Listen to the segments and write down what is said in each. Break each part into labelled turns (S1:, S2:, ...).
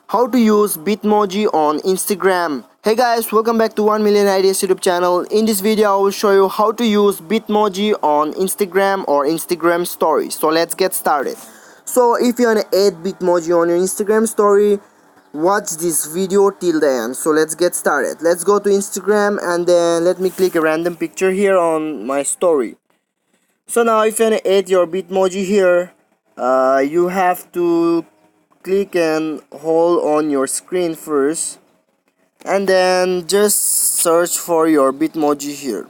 S1: how to use bitmoji on Instagram. Hey guys, welcome back to 1 million ideas YouTube channel. In this video I will show you how to use bitmoji on Instagram or Instagram stories. So let's get started. So if you want to add bitmoji on your Instagram story, watch this video till the end. So let's get started. Let's go to Instagram and then let me click a random picture here on my story. So now if you want to add your bitmoji here, you have to click and hold on your screen first, and then just search for your bitmoji here.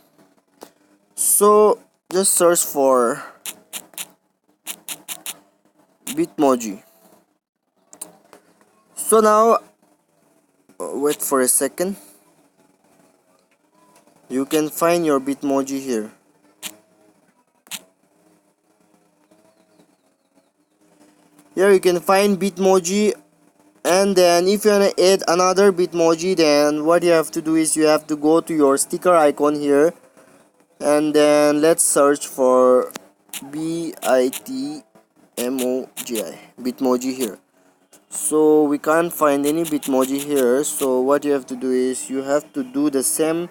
S1: So just search for bitmoji. So now wait for a second, you can find your bitmoji here. Here you can find bitmoji, and then if you want to add another bitmoji, then what you have to do is you have to go to your sticker icon here, and then let's search for bitmoji bitmoji here. So we can't find any bitmoji here, so what you have to do is you have to do the same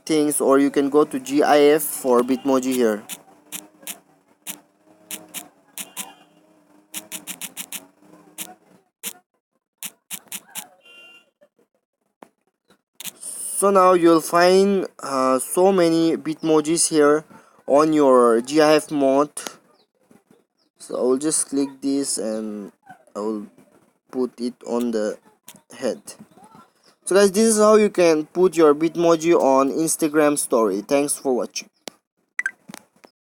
S1: things, or you can go to GIF for bitmoji here. So now you'll find so many bitmojis here on your GIF mode. So I will just click this and I will put it on the head. So guys, this is how you can put your bitmoji on Instagram story. Thanks for watching.